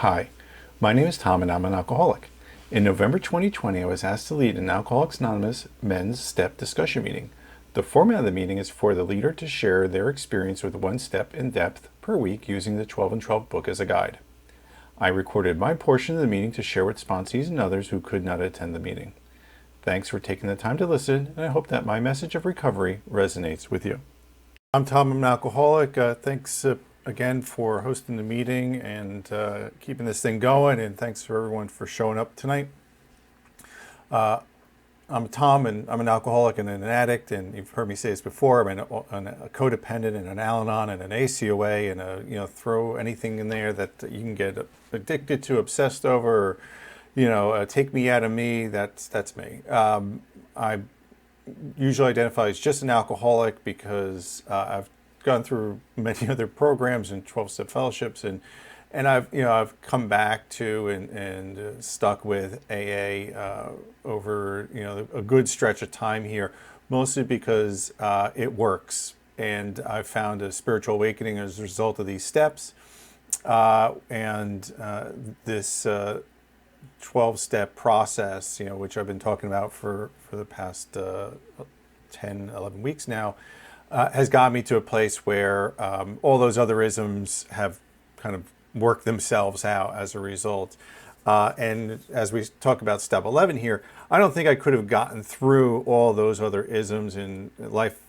Hi, my name is Tom and I'm an alcoholic. In November 2020, I was asked to lead an Alcoholics Anonymous men's step discussion meeting. The format of the meeting is for the leader to share their experience with one step in depth per week using the 12 and 12 book as a guide. I recorded my portion of the meeting to share with sponsees and others who could not attend the meeting. Thanks for taking the time to listen, and I hope that my message of recovery resonates with you. I'm Tom, I'm an alcoholic. Thanks again for hosting the meeting and keeping this thing going, and thanks for everyone for showing up tonight. I'm Tom, and I'm an alcoholic and an addict, and you've heard me say this before. I'm a codependent and an Al-Anon and an ACOA, and throw anything in there that you can get addicted to, obsessed over, or, take me out of me. That's me. I usually identify as just an alcoholic because I've gone through many other programs and 12-step fellowships, and I've come back to and stuck with AA over a good stretch of time here, mostly because it works, and I've found a spiritual awakening as a result of these steps, and this 12-step process, which I've been talking about for the past 10, 11 weeks now, has got me to a place where all those other isms have kind of worked themselves out as a result. And as we talk about step 11 here, I don't think I could have gotten through all those other isms and life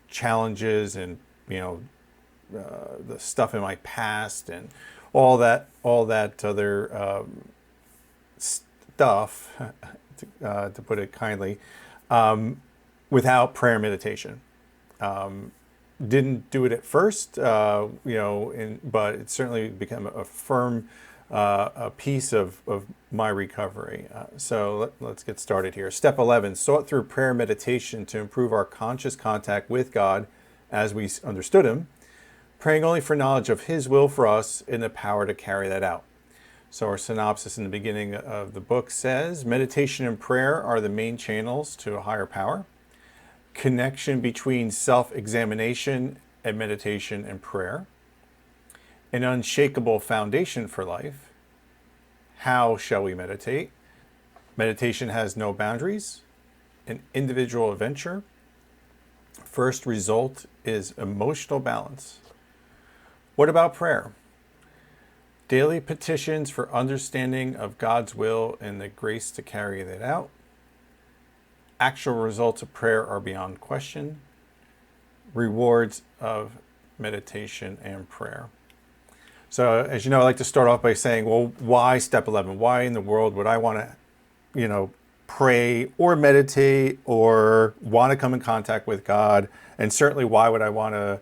challenges and, the stuff in my past and all that other stuff, to put it kindly, without prayer and meditation. Didn't do it at first, but it certainly became a firm a piece of my recovery. So let's get started here. Step 11, sought through prayer and meditation to improve our conscious contact with God as we understood Him, praying only for knowledge of His will for us and the power to carry that out. So our synopsis in the beginning of the book says, meditation and prayer are the main channels to a higher power. Connection between self-examination and meditation and prayer. An unshakable foundation for life. How shall we meditate? Meditation has no boundaries. An individual adventure. First result is emotional balance. What about prayer? Daily petitions for understanding of God's will and the grace to carry that out. Actual results of prayer are beyond question. Rewards of meditation and prayer. So, as you know, I like to start off by saying, well, why step 11? Why in the world would I want to, pray or meditate or want to come in contact with God? And certainly, why would I want to,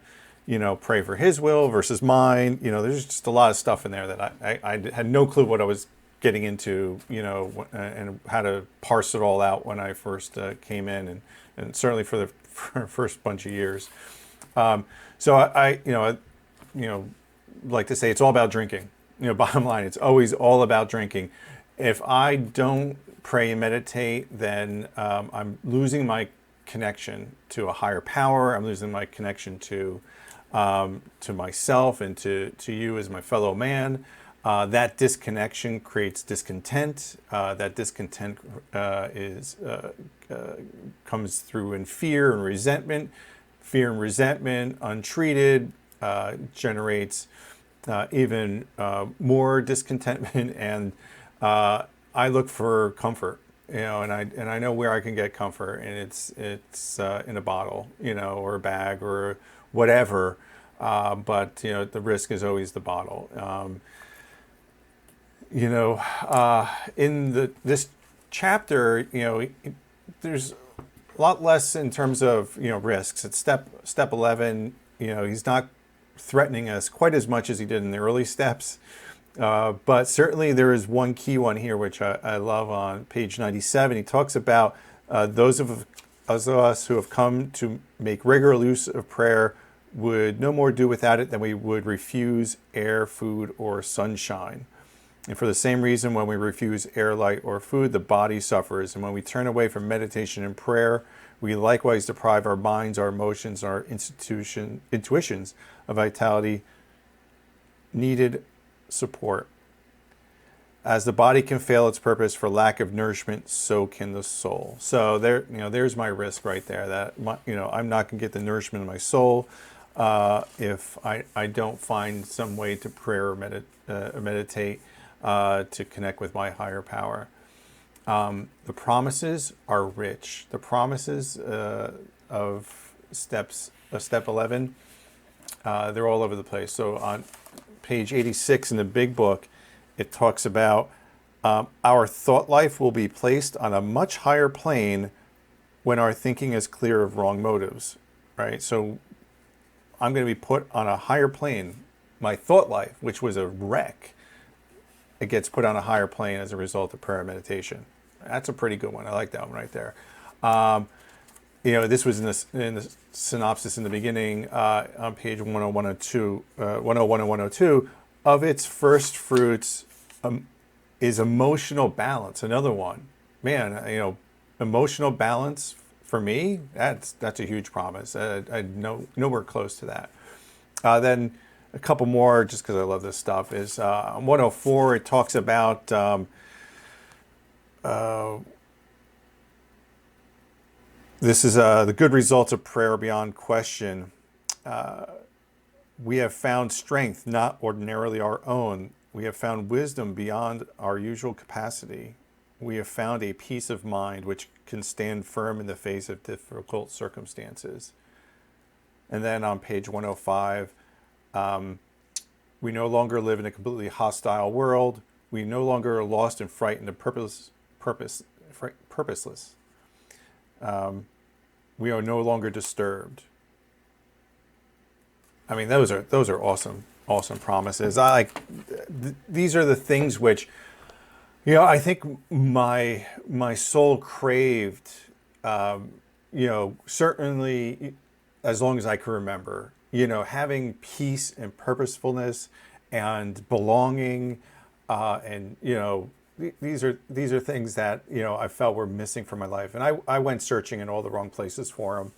pray for His will versus mine? There's just a lot of stuff in there that I had no clue what I was getting into, and how to parse it all out when I first came in, and certainly for the first bunch of years. So I like to say it's all about drinking. Bottom line, it's always all about drinking. If I don't pray and meditate, then I'm losing my connection to a higher power. I'm losing my connection to myself and to you as my fellow man. That disconnection creates discontent. That discontent comes through in fear and resentment. Fear and resentment, untreated, generates even more discontentment. And I look for comfort, and I know where I can get comfort, and it's in a bottle, or a bag or whatever. But the risk is always the bottle. In this chapter, there's a lot less in terms of, risks. At step 11, he's not threatening us quite as much as he did in the early steps. But certainly there is one key one here, which I love on page 97. He talks about those of us who have come to make regular use of prayer would no more do without it than we would refuse air, food, or sunshine. And for the same reason, when we refuse air, light, or food, the body suffers. And when we turn away from meditation and prayer, we likewise deprive our minds, our emotions, our intuitions of vitality, needed support. As the body can fail its purpose for lack of nourishment, so can the soul. So there, there's my risk right there. That I'm not going to get the nourishment of my soul if I don't find some way to prayer or meditate to connect with my higher power. The promises are rich. The promises of step 11, they're all over the place. So on page 86 in the big book, it talks about our thought life will be placed on a much higher plane when our thinking is clear of wrong motives, right? So I'm going to be put on a higher plane. My thought life, which was a wreck, it gets put on a higher plane as a result of prayer and meditation. That's a pretty good one. I like that one right there. This was in the synopsis in the beginning on page 101 and 102 of its first fruits is emotional balance. Another one, man. Emotional balance for me. That's a huge promise. I nowhere close to that. Then a couple more, just because I love this stuff, is 104. It talks about this is the good results of prayer beyond question. We have found strength not ordinarily our own. We have found wisdom beyond our usual capacity. We have found a peace of mind which can stand firm in the face of difficult circumstances. And then on page 105, we no longer live in a completely hostile world. We no longer are lost and frightened and purposeless. We are no longer disturbed. I mean, those are awesome promises. These are the things which, I think my soul craved, certainly as long as I can remember, having peace and purposefulness and belonging, and these are things that I felt were missing from my life, and I went searching in all the wrong places for them,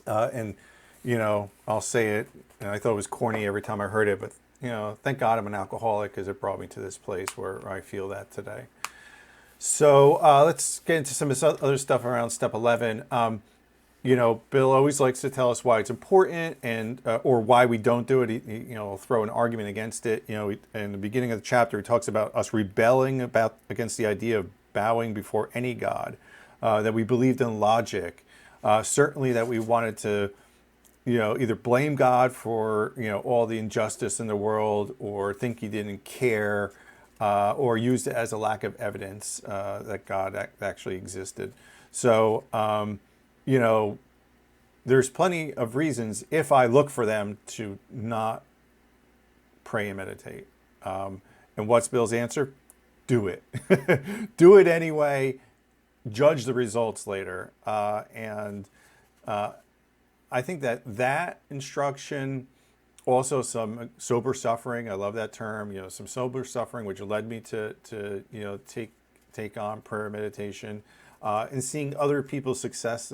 and I'll say it, and I thought it was corny every time I heard it, but thank God I'm an alcoholic, because it brought me to this place where I feel that today. So let's get into some of this other stuff around step 11. Bill always likes to tell us why it's important and or why we don't do it. He'll throw an argument against it. In the beginning of the chapter, he talks about us rebelling against the idea of bowing before any God, that we believed in logic, certainly that we wanted to either blame God for all the injustice in the world, or think he didn't care, or used it as a lack of evidence that God actually existed. So there's plenty of reasons, if I look for them, to not pray and meditate. And what's Bill's answer? Do it. Do it anyway. Judge the results later. I think that instruction, also some sober suffering. I love that term. Some sober suffering, which led me to take on prayer and meditation, and seeing other people's success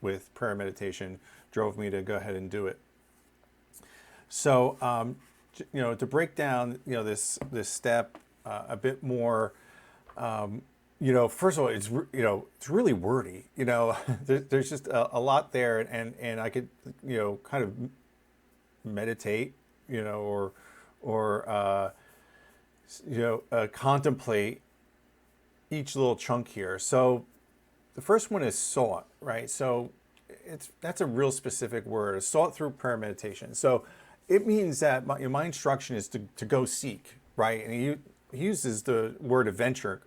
with prayer and meditation drove me to go ahead and do it. So, to break down this step a bit more. First of all, it's really wordy. There's just a lot there, and I could kind of meditate, or contemplate each little chunk here. So the first one is sought, right? So that's a real specific word, sought through prayer meditation. So it means that my instruction is to go seek, right? And he uses the word adventure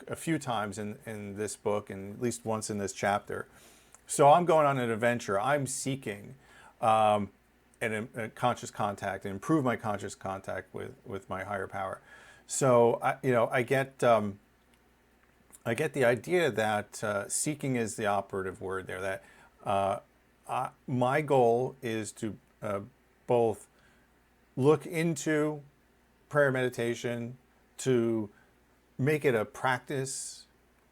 a few times in this book, and at least once in this chapter. So I'm going on an adventure. I'm seeking a conscious contact, and improve my conscious contact with my higher power. So I get the idea that seeking is the operative word there. That my goal is to both look into prayer meditation, to make it a practice,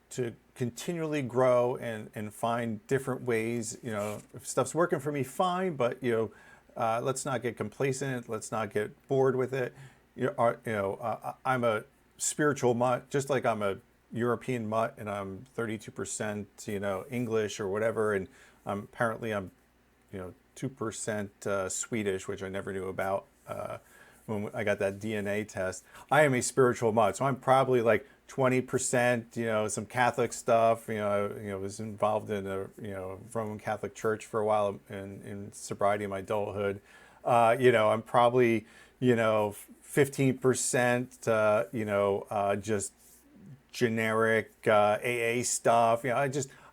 to continually grow and find different ways. If stuff's working for me, fine, but let's not get complacent. Let's not get bored with it. I'm a spiritual mutt, just like I'm a European mutt and I'm 32%, English or whatever, and I'm 2% Swedish, which I never knew about when I got that DNA test. I am a spiritual mutt, so I'm probably like 20%, some Catholic stuff. I was involved in a Roman Catholic Church for a while in sobriety in my adulthood. I'm probably 15%, just generic AA stuff.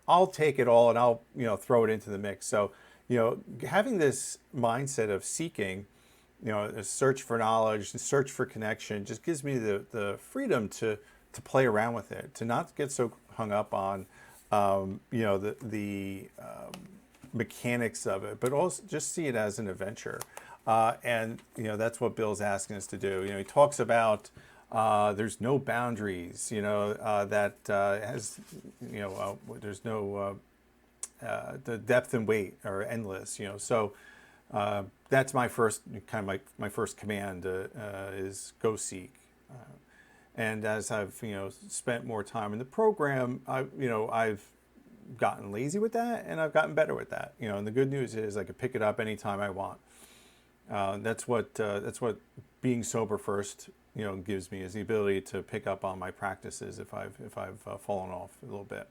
I'll take it all and I'll throw it into the mix. So having this mindset of seeking, a search for knowledge, a search for connection, just gives me the freedom to play around with it, to not get so hung up on the mechanics of it, but also just see it as an adventure. And that's what Bill's asking us to do. He talks about there's no boundaries. That has there's no the depth and weight are endless. So that's my first my first command is go seek. And as I've spent more time in the program, I've gotten lazy with that, and I've gotten better with that. And the good news is I can pick it up anytime I want. That's what being sober first gives me, is the ability to pick up on my practices if I've fallen off a little bit.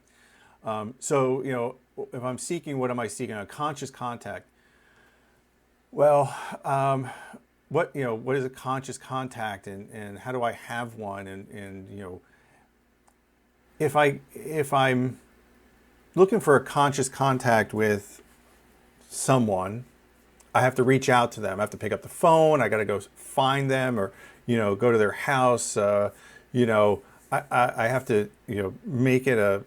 So if I'm seeking, what am I seeking? A conscious contact. Well, what is a conscious contact, and how do I have one? And if I'm looking for a conscious contact with someone, I have to reach out to them. I have to pick up the phone. I got to go find them, or go to their house. I have to make it a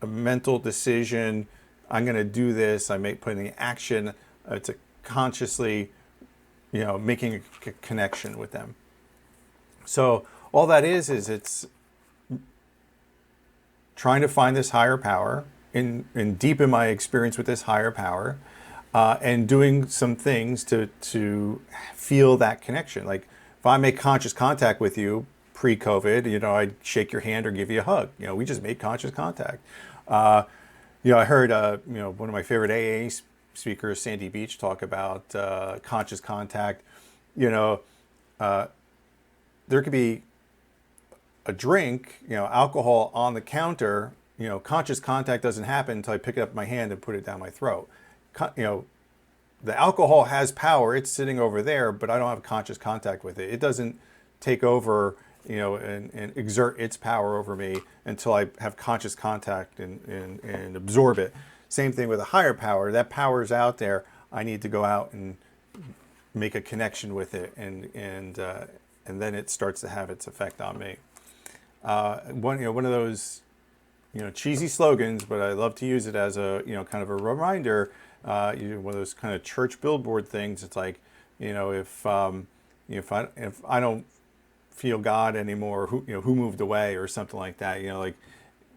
mental decision. I'm going to do this. I put in the action to consciously making a connection with them. So all that is it's trying to find this higher power and deepen my experience with this higher power, and doing some things to feel that connection. Like if I make conscious contact with you pre-COVID, I'd shake your hand or give you a hug. We just made conscious contact. I heard one of my favorite AA speakers, Sandy Beach, talk about conscious contact. There could be a drink, alcohol on the counter. Conscious contact doesn't happen until I pick it up in my hand and put it down my throat. The alcohol has power. It's sitting over there, but I don't have conscious contact with it. It doesn't take over, and exert its power over me until I have conscious contact and absorb it. Same thing with a higher power. That power is out there. I need to go out and make a connection with it, and then it starts to have its effect on me. One of those cheesy slogans, but I love to use it as a kind of a reminder. One of those kind of church billboard things. It's like if I don't feel God anymore, who moved away, or something like that. Like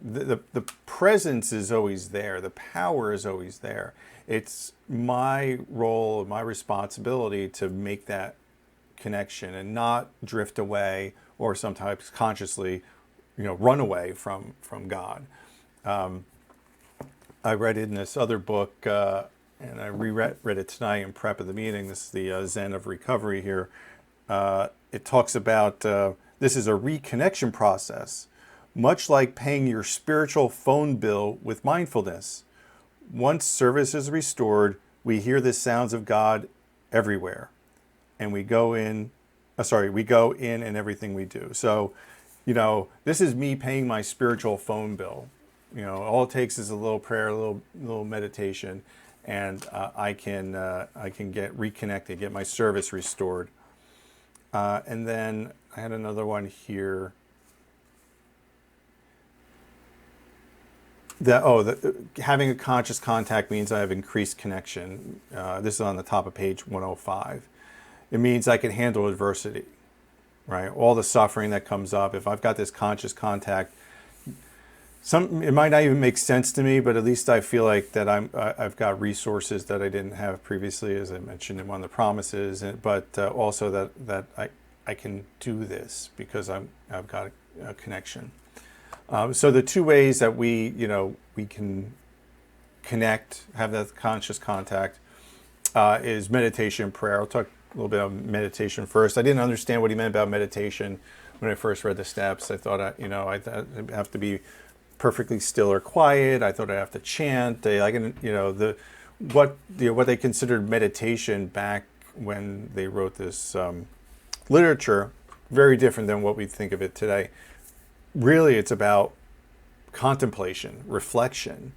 the presence is always there. The power is always there. It's my role, my responsibility to make that connection and not drift away, or sometimes consciously, run away from God. I read in this other book, and I reread it tonight in prep of the meeting. This is the Zen of Recovery here. It talks about this is a reconnection process, much like paying your spiritual phone bill with mindfulness. Once service is restored, we hear the sounds of God everywhere, and we go in in everything we do. So, this is me paying my spiritual phone bill. All it takes is a little prayer, a little meditation, and I can get reconnected, get my service restored. And then I had another one here. Having a conscious contact means I have increased connection. This is on the top of page 105. It means I can handle adversity, right? All the suffering that comes up. If I've got this conscious contact, it might not even make sense to me, but at least I feel like that I've got resources that I didn't have previously, as I mentioned in one of the promises. But also that I can do this because I've got a connection. So the two ways that we can connect, have that conscious contact, is meditation and prayer. I'll talk a little bit about meditation first. I didn't understand what he meant about meditation when I first read the steps. I thought I'd have to be perfectly still or quiet. I thought I'd have to chant. What they considered meditation back when they wrote this literature, very different than what we think of it today. Really, it's about contemplation, reflection.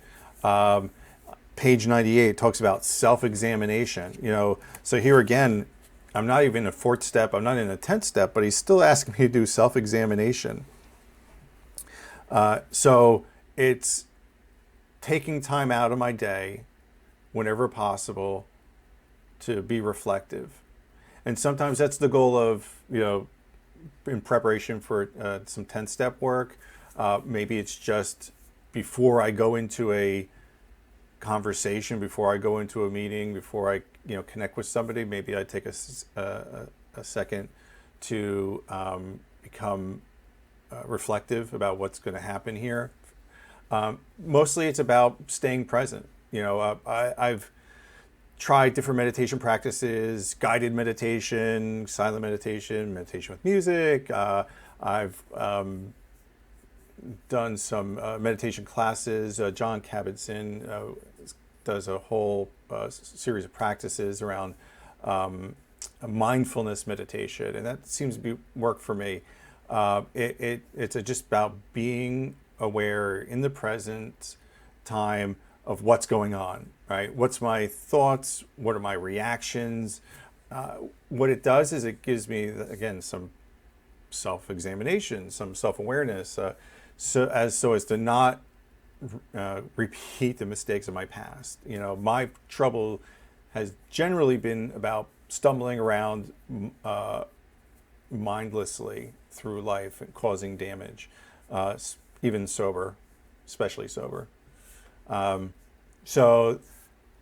Page 98 talks about self-examination. So here again, I'm not even in a fourth step, I'm not in a 10th step, but he's still asking me to do self-examination. So it's taking time out of my day, whenever possible, to be reflective. And sometimes that's the goal of, in preparation for some 10th step work. Maybe it's just before I go into a conversation, before I go into a meeting, before I connect with somebody, maybe I take a second to become reflective about what's going to happen here. Mostly it's about staying present. I've tried different meditation practices, guided meditation, silent meditation, meditation with music. I've done some meditation classes. John Kabat-Zinn does a whole series of practices around mindfulness meditation, and that seems to work for me. It's just about being aware in the present time of what's going on, right? What's my thoughts? What are my reactions? What it does is it gives me, again, some self-examination, some self-awareness, so as to not repeat the mistakes of my past. My trouble has generally been about stumbling around mindlessly through life and causing damage, even sober, especially sober. So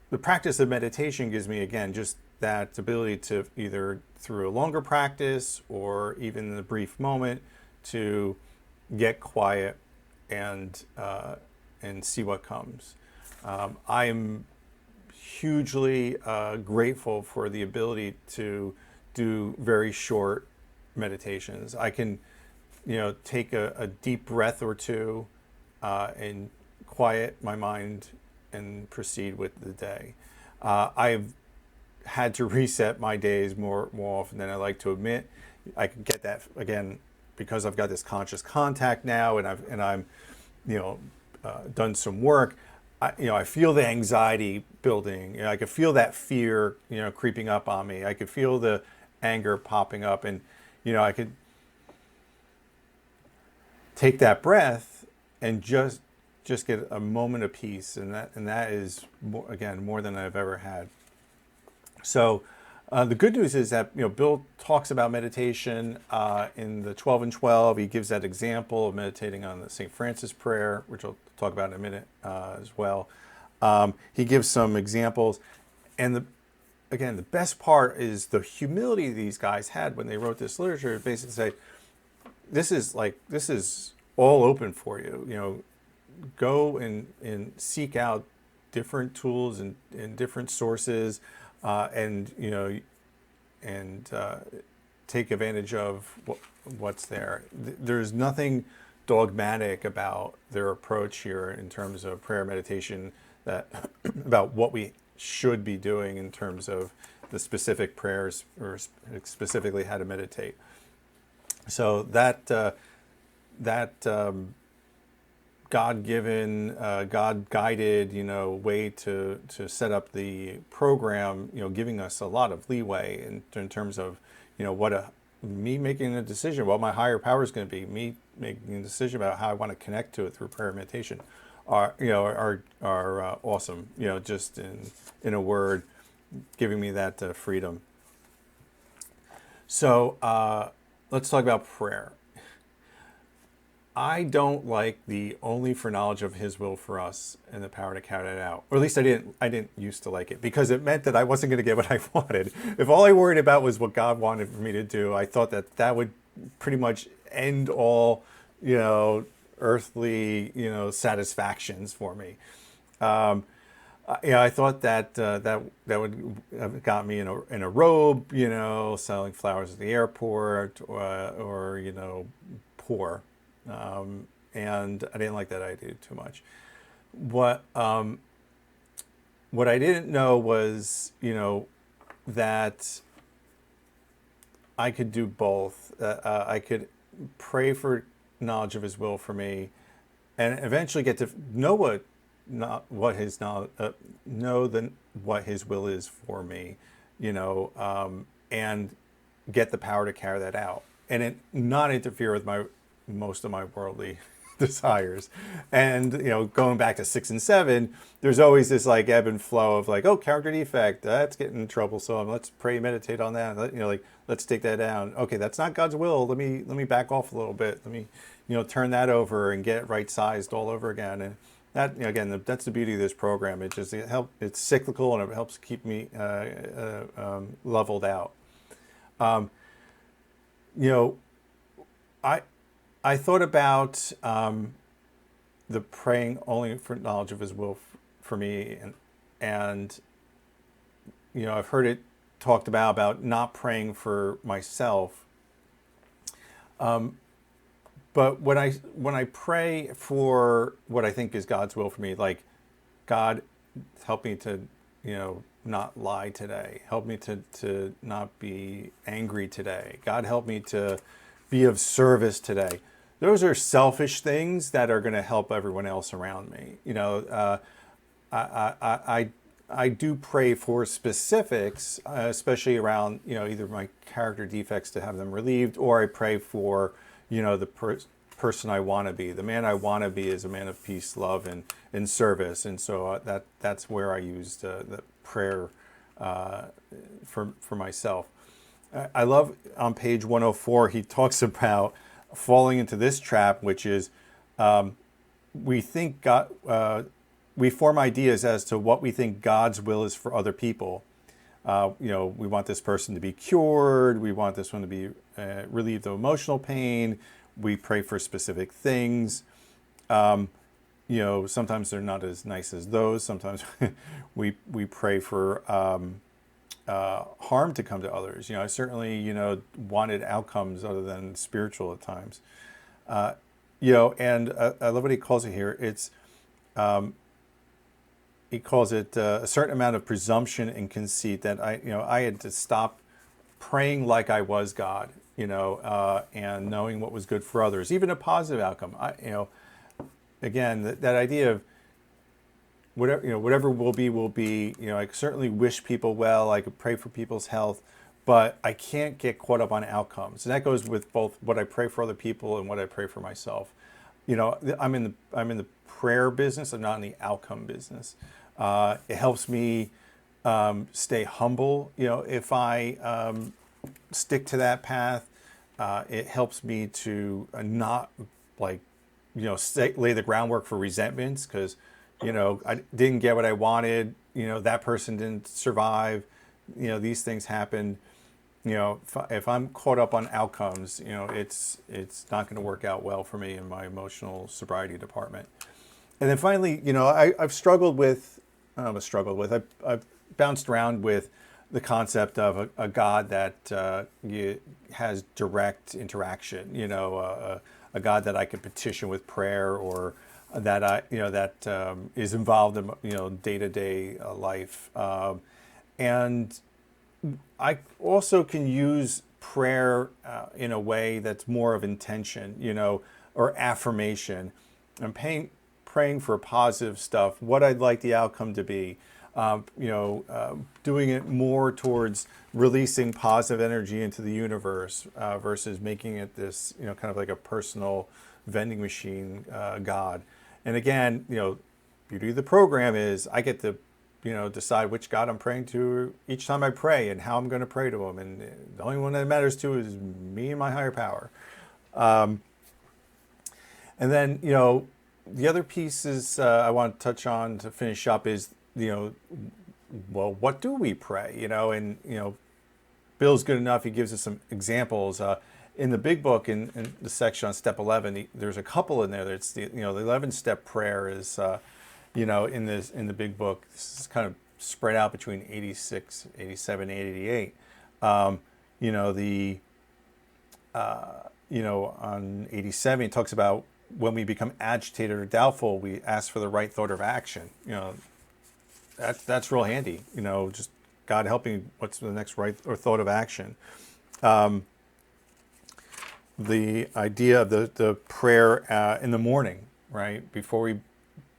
the practice of meditation gives me, again, just that ability to either through a longer practice or even in a brief moment to get quiet and see what comes. I'm hugely grateful for the ability to do very short meditations. I can, take a deep breath or two and quiet my mind and proceed with the day. I've had to reset my days more often than I like to admit. I can get that again because I've got this conscious contact now, and I'm done some work. I feel the anxiety building. I could feel that fear, creeping up on me. I could feel the anger popping up, and I could take that breath and just get a moment of peace, and that is more than I've ever had. So the good news is that Bill talks about meditation in the 12 and 12. He gives that example of meditating on the St. Francis prayer, which I'll talk about in a minute as well. He gives some examples, and the best part is the humility these guys had when they wrote this literature. Basically, say this is all open for you. Go and seek out different tools and different sources, and take advantage of what's there. There's nothing dogmatic about their approach here in terms of prayer meditation, that about what we should be doing in terms of the specific prayers or specifically how to meditate. So that God-given, God-guided, way to set up the program, giving us a lot of leeway in terms of, me making a decision, what my higher power is going to be, me making a decision about how I want to connect to it through prayer and meditation, are awesome. Just in a word, giving me that freedom. So let's talk about prayer. I don't like the only for knowledge of His will for us and the power to carry that out. Or at least I didn't. I didn't used to like it because it meant that I wasn't going to get what I wanted. If all I worried about was what God wanted for me to do, I thought that that would pretty much end all, earthly, satisfactions for me. I thought that that would have got me in a robe, selling flowers at the airport, or poor, and I didn't like that idea too much. What what I didn't know was, that I could do both. I could pray for knowledge of His will for me, and eventually get to know what His knowledge, what His will is for me, and get the power to carry that out, and it not interfere with most of my worldly desires. And going back to 6 and 7, there's always this like ebb and flow of like, oh, character defect, that's getting troublesome, let's pray, meditate on that, let's take that down. Okay, that's not God's will, let me back off a little bit, let me turn that over and get it right sized all over again. And that, again, that's the beauty of this program. It's cyclical, and it helps keep me leveled out. I I thought about the praying only for knowledge of His will for me, and I've heard it talked about not praying for myself. But when I pray for what I think is God's will for me, like, God, help me to not lie today. Help me to not be angry today. God, help me to be of service today. Those are selfish things that are going to help everyone else around me. I do pray for specifics, especially around either my character defects to have them relieved, or I pray for the person I want to be. The man I want to be is a man of peace, love, and service. And so that's where I used the prayer for myself. I love on page 104, he talks about falling into this trap, which is we think God, we form ideas as to what we think God's will is for other people. We want this person to be cured. We want this one to be relieved of emotional pain. We pray for specific things. Sometimes they're not as nice as those. Sometimes we pray for harm to come to others. I certainly wanted outcomes other than spiritual at times. And I love what he calls it here. He calls it a certain amount of presumption and conceit that I had to stop praying like I was God, and knowing what was good for others, even a positive outcome. Again, that idea of whatever will be. I certainly wish people well. I could pray for people's health, but I can't get caught up on outcomes. And that goes with both what I pray for other people and what I pray for myself. I'm in the prayer business. I'm not in the outcome business. It helps me stay humble. If I stick to that path, it helps me to not lay the groundwork for resentments, because I didn't get what I wanted. That person didn't survive. These things happen. If I'm caught up on outcomes, it's not going to work out well for me in my emotional sobriety department. And then finally, I've struggled with. I've bounced around with the concept of a God that has direct interaction. A God that I can petition with prayer, or that is involved in day-to-day life, and I also can use prayer in a way that's more of intention, or affirmation. I'm praying for positive stuff, what I'd like the outcome to be, doing it more towards releasing positive energy into the universe versus making it this, kind of like a personal vending machine God. And again, beauty of the program is I get to, decide which God I'm praying to each time I pray, and how I'm going to pray to Him. And the only one that matters to is me and my higher power. And then, the other pieces I want to touch on to finish up is, well, what do we pray? And, Bill's good enough. He gives us some examples. In the big book, in the section on step 11, there's a couple in there. That's the 11-step prayer is, in the big book. This is kind of spread out between 86, 87, 88. On 87, it talks about when we become agitated or doubtful, we ask for the right thought of action. That's real handy. Just God helping. What's the next right or thought of action? The idea of the prayer in the morning, right before we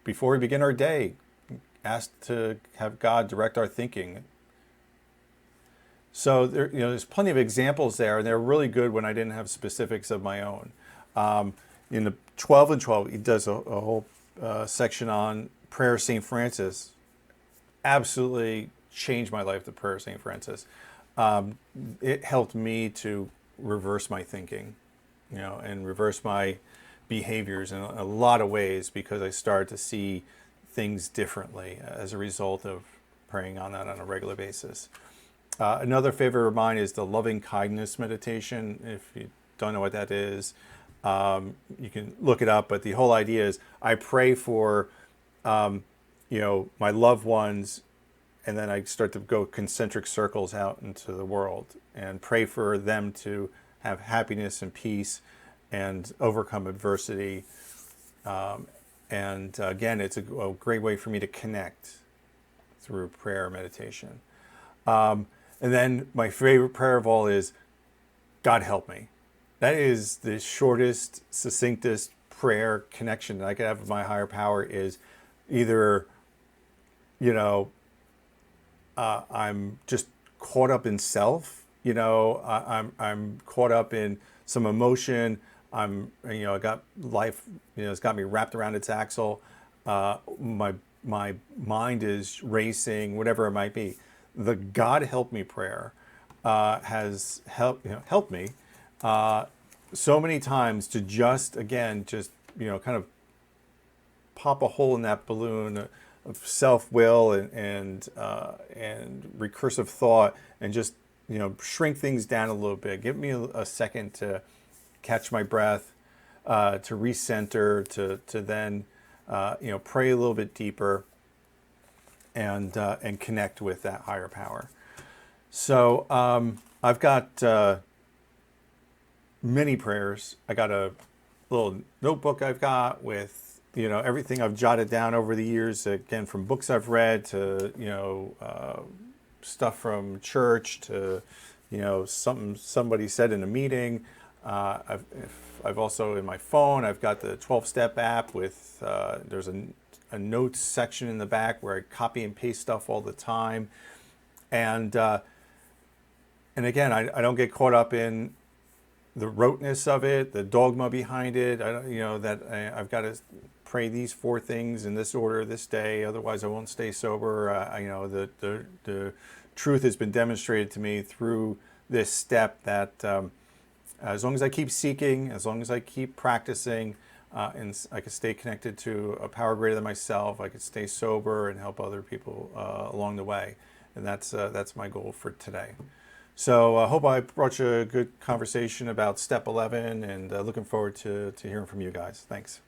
begin our day, ask to have God direct our thinking. So there's plenty of examples there, and they're really good when I didn't have specifics of my own. In the 12 and 12, he does a whole section on prayer of St. Francis. Absolutely changed my life, the prayer of St. Francis. It helped me to reverse my thinking, and reverse my behaviors in a lot of ways, because I started to see things differently as a result of praying on that on a regular basis. Another favorite of mine is the loving kindness meditation. If you don't know what that is, you can look it up. But the whole idea is I pray for, my loved ones, and then I start to go concentric circles out into the world and pray for them to have happiness and peace and overcome adversity. And again, it's a great way for me to connect through prayer meditation. And then my favorite prayer of all is, God help me. That is the shortest, succinctest prayer connection that I could have with my higher power. Is either, I'm just caught up in self, I'm caught up in some emotion. I got life, it's got me wrapped around its axle. My mind is racing, whatever it might be. The God help me prayer has helped me so many times to just kind of pop a hole in that balloon of self-will and recursive thought, and just shrink things down a little bit. Give me a second to catch my breath, to recenter, to then pray a little bit deeper, and connect with that higher power. So I've got many prayers. I got a little notebook I've got with everything I've jotted down over the years, again, from books I've read to stuff from church to something somebody said in a meeting. I've also, in my phone, I've got the 12-step app with there's a notes section in the back where I copy and paste stuff all the time. And again, I don't get caught up in the roteness of it, the dogma behind it. I've got to pray these 4 things in this order this day, otherwise I won't stay sober. The truth has been demonstrated to me through this step that as long as I keep seeking, as long as I keep practicing, and I can stay connected to a power greater than myself, I could stay sober and help other people along the way. And that's my goal for today. So I hope I brought you a good conversation about step 11, and looking forward to hearing from you guys. Thanks.